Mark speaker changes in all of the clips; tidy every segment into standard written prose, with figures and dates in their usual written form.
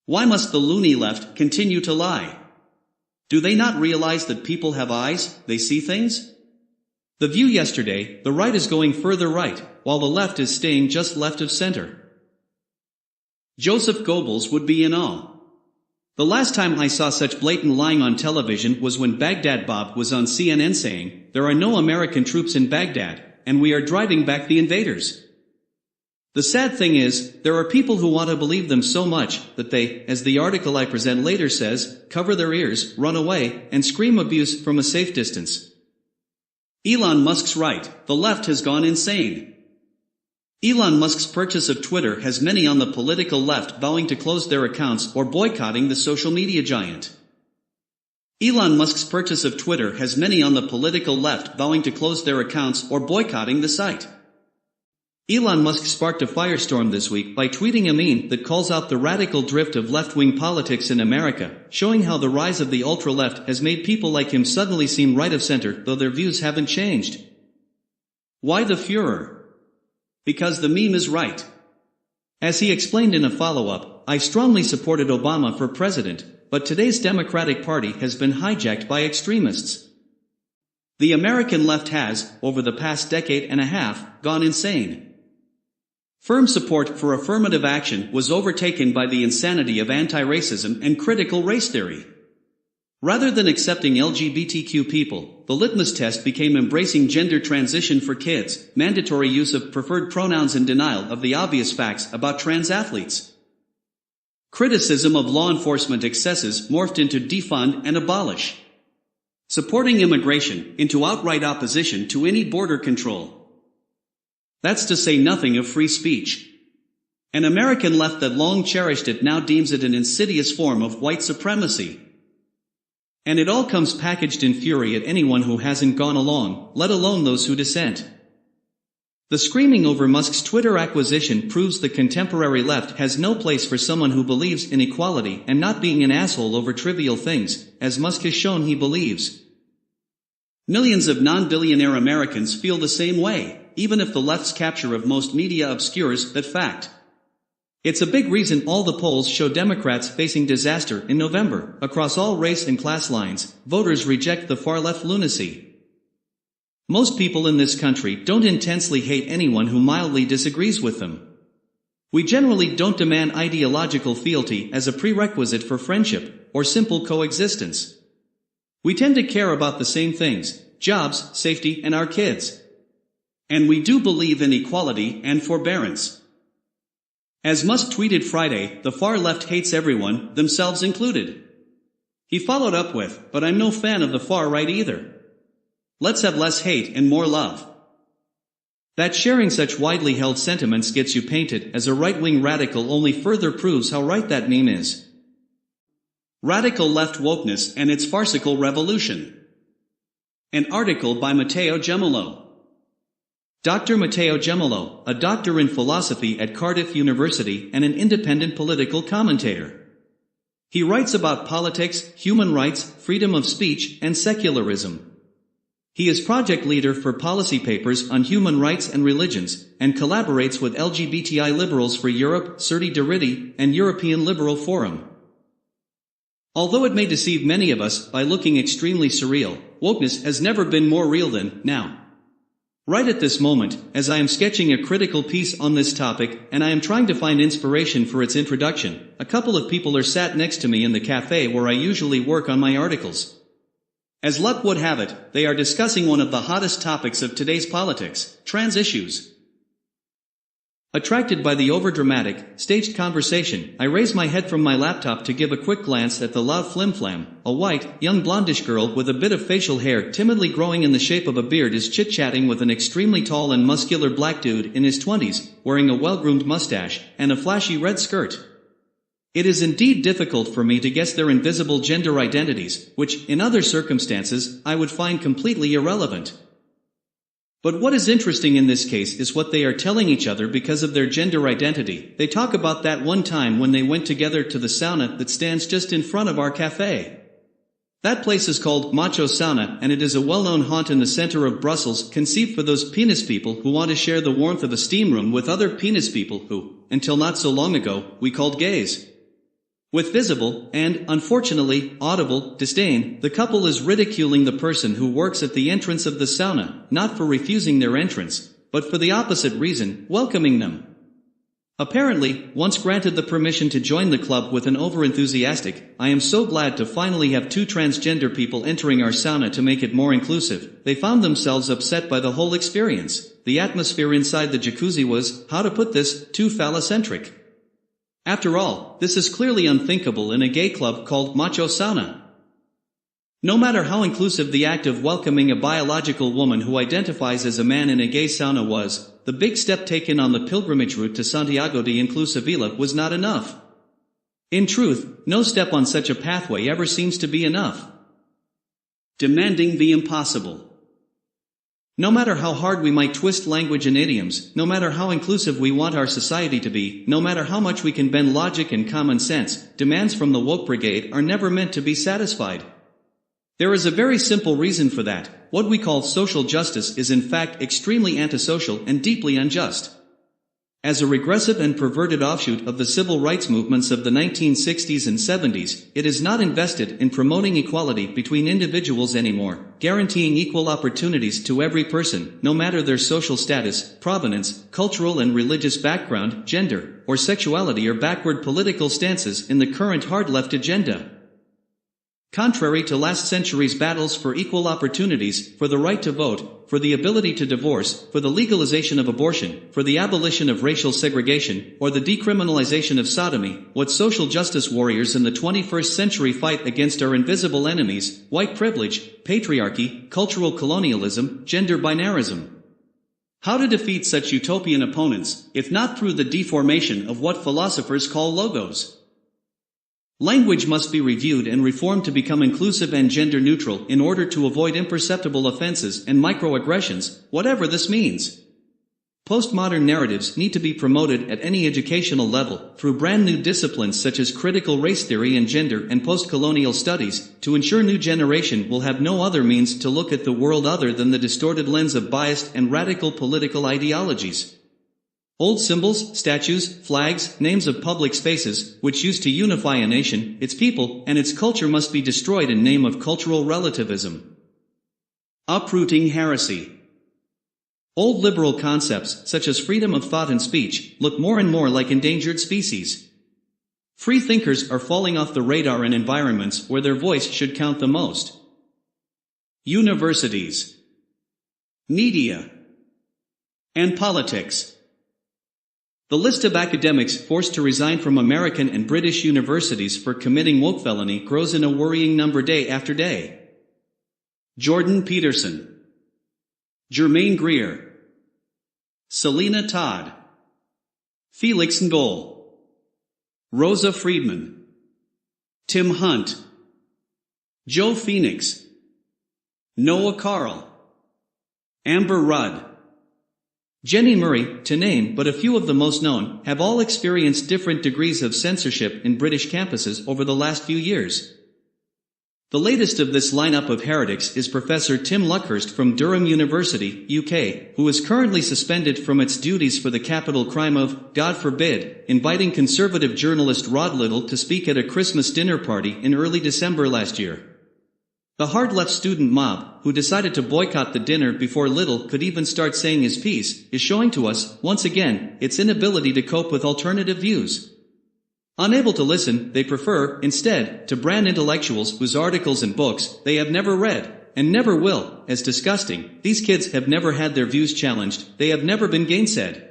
Speaker 1: Why must the loony left continue to lie? Do they not realize that people have eyes, they see things? The View yesterday, the right is going further right, while the left is staying just left of center. Joseph Goebbels would be in awe. The last time I saw such blatant lying on television was when Baghdad Bob was on CNN saying, "There are no American troops in Baghdad, and we are driving back the invaders." The sad thing is, there are people who want to believe them so much that they, as the article I present later says, cover their ears, run away, and scream abuse from a safe distance. Elon Musk's right, the left has gone insane. Elon Musk's purchase of Twitter has many on the political left vowing to close their accounts or boycotting the social media giant. Elon Musk's purchase of Twitter has many on the political left vowing to close their accounts or boycotting the site. Elon Musk sparked a firestorm this week by tweeting a meme that calls out the radical drift of left-wing politics in America, showing how the rise of the ultra-left has made people like him suddenly seem right of center, though their views haven't changed. Why the furor? Because the meme is right. As he explained in a follow-up, I strongly supported Obama for president, but today's Democratic Party has been hijacked by extremists. The American left has, over the past decade and a half, gone insane. Firm support for affirmative action was overtaken by the insanity of anti-racism and critical race theory. Rather than accepting LGBTQ people, the litmus test became embracing gender transition for kids, mandatory use of preferred pronouns and denial of the obvious facts about trans athletes. Criticism of law enforcement excesses morphed into defund and abolish. Supporting immigration into outright opposition to any border control. That's to say nothing of free speech. An American left that long cherished it now deems it an insidious form of white supremacy. And it all comes packaged in fury at anyone who hasn't gone along, let alone those who dissent. The screaming over Musk's Twitter acquisition proves the contemporary left has no place for someone who believes in equality and not being an asshole over trivial things, as Musk has shown he believes. Millions of non-billionaire Americans feel the same way, even if the left's capture of most media obscures that fact. It's a big reason all the polls show Democrats facing disaster in November. Across all race and class lines, voters reject the far-left lunacy. Most people in this country don't intensely hate anyone who mildly disagrees with them. We generally don't demand ideological fealty as a prerequisite for friendship or simple coexistence. We tend to care about the same things: jobs, safety, and our kids. And we do believe in equality and forbearance. As Musk tweeted Friday, the far left hates everyone, themselves included. He followed up with, "But I'm no fan of the far right either. Let's have less hate and more love." That sharing such widely held sentiments gets you painted as a right-wing radical only further proves how right that meme is. Radical Left Wokeness and Its Farcical Revolution. An article by Matteo Gemolo. Dr. Matteo Gemolo, a doctor in philosophy at Cardiff University and an independent political commentator. He writes about politics, human rights, freedom of speech, and secularism. He is project leader for policy papers on human rights and religions, and collaborates with LGBTI Liberals for Europe, Certi Diritti, and European Liberal Forum. Although it may deceive many of us by looking extremely surreal, wokeness has never been more real than now. Right at this moment, as I am sketching a critical piece on this topic and I am trying to find inspiration for its introduction, a couple of people are sat next to me in the cafe where I usually work on my articles. As luck would have it, they are discussing one of the hottest topics of today's politics, trans issues. Attracted by the overdramatic, staged conversation, I raise my head from my laptop to give a quick glance at the loud flimflam. A white, young blondish girl with a bit of facial hair timidly growing in the shape of a beard is chit-chatting with an extremely tall and muscular black dude in his 20s, wearing a well-groomed mustache and a flashy red skirt. It is indeed difficult for me to guess their invisible gender identities, which, in other circumstances, I would find completely irrelevant. But what is interesting in this case is what they are telling each other because of their gender identity. They talk about that one time when they went together to the sauna that stands just in front of our cafe. That place is called Macho Sauna, and it is a well-known haunt in the center of Brussels, conceived for those penis people who want to share the warmth of a steam room with other penis people who, until not so long ago, we called gays. With visible, and, unfortunately, audible, disdain, the couple is ridiculing the person who works at the entrance of the sauna, not for refusing their entrance, but for the opposite reason, welcoming them. Apparently, once granted the permission to join the club with an over-enthusiastic, "I am so glad to finally have two transgender people entering our sauna to make it more inclusive," they found themselves upset by the whole experience. The atmosphere inside the jacuzzi was, how to put this, too phallocentric. After all, this is clearly unthinkable in a gay club called Macho Sauna. No matter how inclusive the act of welcoming a biological woman who identifies as a man in a gay sauna was, the big step taken on the pilgrimage route to Santiago de Inclusivila was not enough. In truth, no step on such a pathway ever seems to be enough. Demanding the impossible. No matter how hard we might twist language and idioms, no matter how inclusive we want our society to be, no matter how much we can bend logic and common sense, demands from the woke brigade are never meant to be satisfied. There is a very simple reason for that. What we call social justice is in fact extremely antisocial and deeply unjust. As a regressive and perverted offshoot of the civil rights movements of the 1960s and 70s, it is not invested in promoting equality between individuals anymore, guaranteeing equal opportunities to every person, no matter their social status, provenance, cultural and religious background, gender, or sexuality or backward political stances in the current hard-left agenda. Contrary to last century's battles for equal opportunities, for the right to vote, for the ability to divorce, for the legalization of abortion, for the abolition of racial segregation, or the decriminalization of sodomy, what social justice warriors in the 21st century fight against are invisible enemies: white privilege, patriarchy, cultural colonialism, gender binarism. How to defeat such utopian opponents, if not through the deformation of what philosophers call logos? Language must be reviewed and reformed to become inclusive and gender-neutral in order to avoid imperceptible offenses and microaggressions, whatever this means. Postmodern narratives need to be promoted at any educational level, through brand new disciplines such as critical race theory and gender and post-colonial studies, to ensure new generation will have no other means to look at the world other than the distorted lens of biased and radical political ideologies. Old symbols, statues, flags, names of public spaces, which used to unify a nation, its people, and its culture must be destroyed in name of cultural relativism. Uprooting heresy. Old liberal concepts, such as freedom of thought and speech, look more and more like endangered species. Free thinkers are falling off the radar in environments where their voice should count the most. Universities, media, and politics. The list of academics forced to resign from American and British universities for committing woke felony grows in a worrying number day after day. Jordan Peterson, Germaine Greer, Selena Todd, Felix Ngol, Rosa Friedman, Tim Hunt, Joe Phoenix, Noah Carl, Amber Rudd, Jenny Murray, to name but a few of the most known, have all experienced different degrees of censorship in British campuses over the last few years. The latest of this lineup of heretics is Professor Tim Luckhurst from Durham University, UK, who is currently suspended from its duties for the capital crime of, God forbid, inviting conservative journalist Rod Liddell to speak at a Christmas dinner party in early December last year. The hard-left student mob, who decided to boycott the dinner before Liddell could even start saying his piece, is showing to us, once again, its inability to cope with alternative views. Unable to listen, they prefer, instead, to brand intellectuals whose articles and books they have never read, and never will, as disgusting. These kids have never had their views challenged, they have never been gainsaid.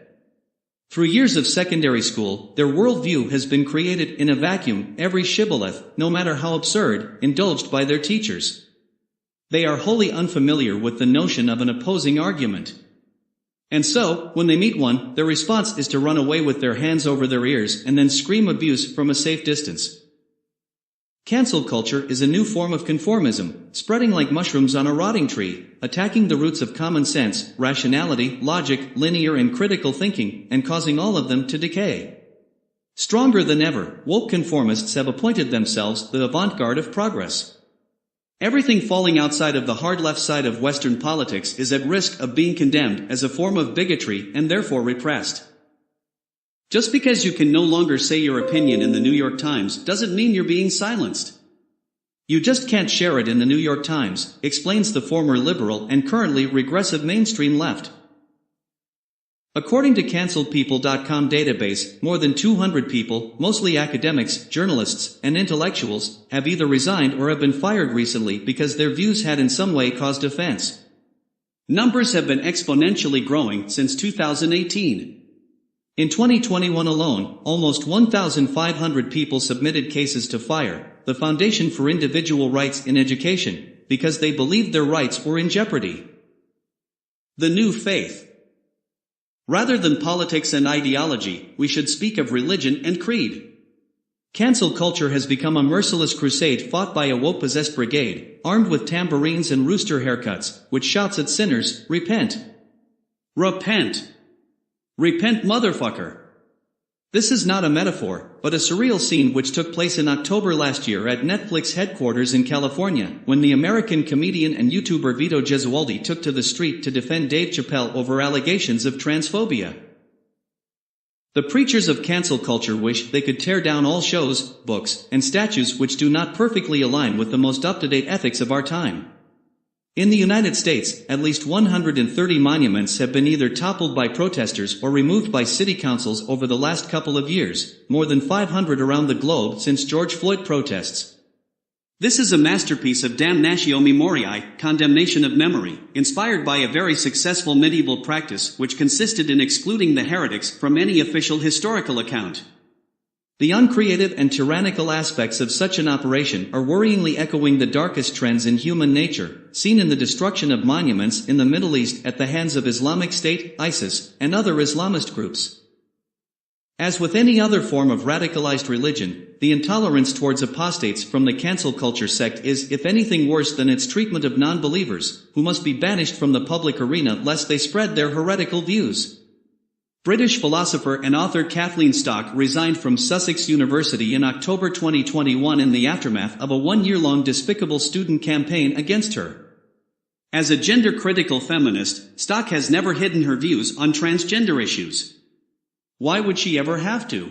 Speaker 1: Through years of secondary school, their worldview has been created in a vacuum, every shibboleth, no matter how absurd, indulged by their teachers. They are wholly unfamiliar with the notion of an opposing argument. And so, when they meet one, their response is to run away with their hands over their ears and then scream abuse from a safe distance. Cancel culture is a new form of conformism, spreading like mushrooms on a rotting tree, attacking the roots of common sense, rationality, logic, linear and critical thinking, and causing all of them to decay. Stronger than ever, woke conformists have appointed themselves the avant-garde of progress. Everything falling outside of the hard left side of Western politics is at risk of being condemned as a form of bigotry and therefore repressed. Just because you can no longer say your opinion in the New York Times doesn't mean you're being silenced. You just can't share it in the New York Times, explains the former liberal and currently regressive mainstream left. According to CanceledPeople.com database, more than 200 people, mostly academics, journalists, and intellectuals, have either resigned or have been fired recently because their views had in some way caused offense. Numbers have been exponentially growing since 2018. In 2021 alone, almost 1,500 people submitted cases to FIRE, the Foundation for Individual Rights in Education, because they believed their rights were in jeopardy. The new faith. Rather than politics and ideology, we should speak of religion and creed. Cancel culture has become a merciless crusade fought by a woke-possessed brigade, armed with tambourines and rooster haircuts, which shouts at sinners, "Repent! Repent! Repent, motherfucker!" This is not a metaphor, but a surreal scene which took place in October last year at Netflix headquarters in California, when the American comedian and YouTuber Vito Gesualdi took to the street to defend Dave Chappelle over allegations of transphobia. The preachers of cancel culture wish they could tear down all shows, books, and statues which do not perfectly align with the most up-to-date ethics of our time. In the United States, at least 130 monuments have been either toppled by protesters or removed by city councils over the last couple of years, more than 500 around the globe since George Floyd protests. This is a masterpiece of damnatio memoriae, condemnation of memory, inspired by a very successful medieval practice which consisted in excluding the heretics from any official historical account. The uncreative and tyrannical aspects of such an operation are worryingly echoing the darkest trends in human nature, seen in the destruction of monuments in the Middle East at the hands of Islamic State, ISIS, and other Islamist groups. As with any other form of radicalized religion, the intolerance towards apostates from the cancel culture sect is, if anything, worse than its treatment of non-believers, who must be banished from the public arena lest they spread their heretical views. British philosopher and author Kathleen Stock resigned from Sussex University in October 2021 in the aftermath of a one-year-long despicable student campaign against her. As a gender-critical feminist, Stock has never hidden her views on transgender issues. Why would she ever have to?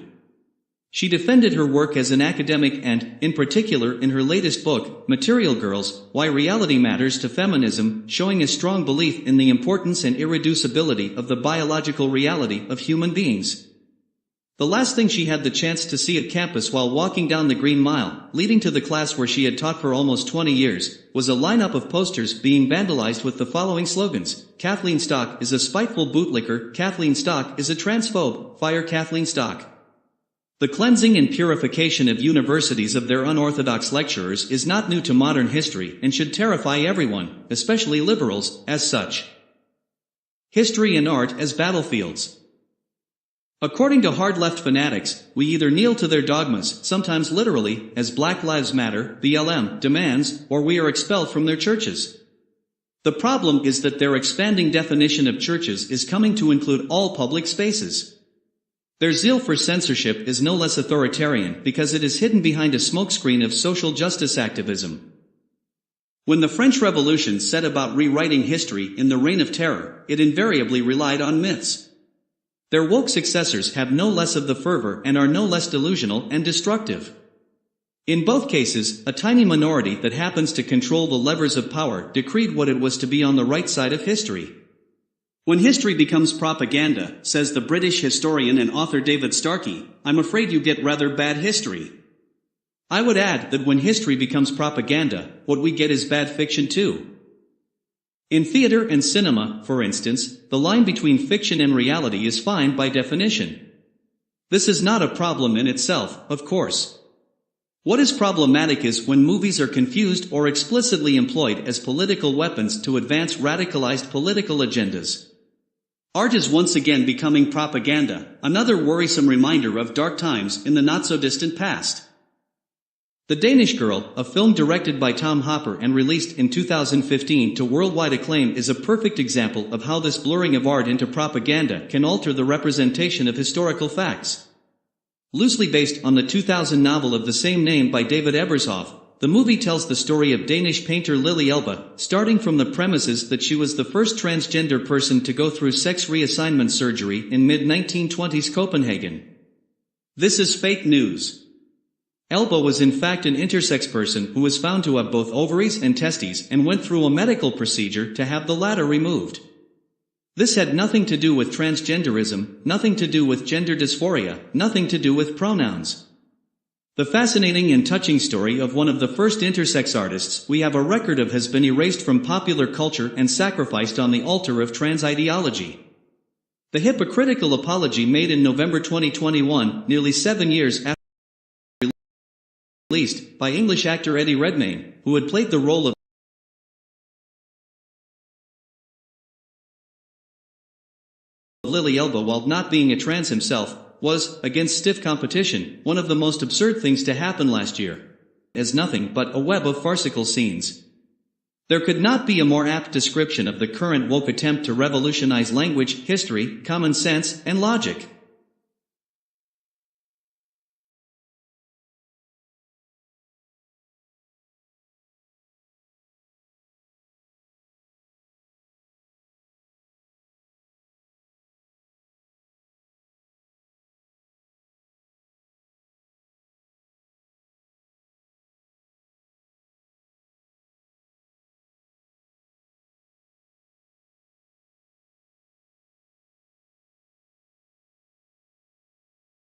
Speaker 1: She defended her work as an academic and, in particular in her latest book, Material Girls, Why Reality Matters to Feminism, showing a strong belief in the importance and irreducibility of the biological reality of human beings. The last thing she had the chance to see at campus while walking down the Green Mile, leading to the class where she had taught for almost 20 years, was a lineup of posters being vandalized with the following slogans: Kathleen Stock is a spiteful bootlicker, Kathleen Stock is a transphobe, fire Kathleen Stock. The cleansing and purification of universities of their unorthodox lecturers is not new to modern history and should terrify everyone, especially liberals, as such. History and art as battlefields. According to hard-left fanatics, we either kneel to their dogmas, sometimes literally, as Black Lives Matter, BLM, demands, or we are expelled from their churches. The problem is that their expanding definition of churches is coming to include all public spaces. Their zeal for censorship is no less authoritarian because it is hidden behind a smokescreen of social justice activism. When the French Revolution set about rewriting history in the Reign of Terror, it invariably relied on myths. Their woke successors have no less of the fervor and are no less delusional and destructive. In both cases, a tiny minority that happens to control the levers of power decreed what it was to be on the right side of history. When history becomes propaganda, says the British historian and author David Starkey, I'm afraid you get rather bad history. I would add that when history becomes propaganda, what we get is bad fiction too. In theater and cinema, for instance, the line between fiction and reality is fine by definition. This is not a problem in itself, of course. What is problematic is when movies are confused or explicitly employed as political weapons to advance radicalized political agendas. Art is once again becoming propaganda, another worrisome reminder of dark times in the not-so-distant past. The Danish Girl, a film directed by Tom Hopper and released in 2015 to worldwide acclaim, is a perfect example of how this blurring of art into propaganda can alter the representation of historical facts. Loosely based on the 2000 novel of the same name by David Ebershoff, The movie tells the story of Danish painter Lily Elbe, starting from the premises that she was the first transgender person to go through sex reassignment surgery in mid-1920s Copenhagen. This is fake news. Elbe was in fact an intersex person who was found to have both ovaries and testes and went through a medical procedure to have the latter removed. This had nothing to do with transgenderism, nothing to do with gender dysphoria, nothing to do with pronouns. The fascinating and touching story of one of the first intersex artists we have a record of has been erased from popular culture and sacrificed on the altar of trans ideology. The hypocritical apology made in November 2021, nearly 7 years after released, by English actor Eddie Redmayne, who had played the role of Lily Elbe while not being a trans himself, was, against stiff competition, one of the most absurd things to happen last year. As nothing but a web of farcical scenes. There could not be a more apt description of the current woke attempt to revolutionize language, history, common sense, and logic.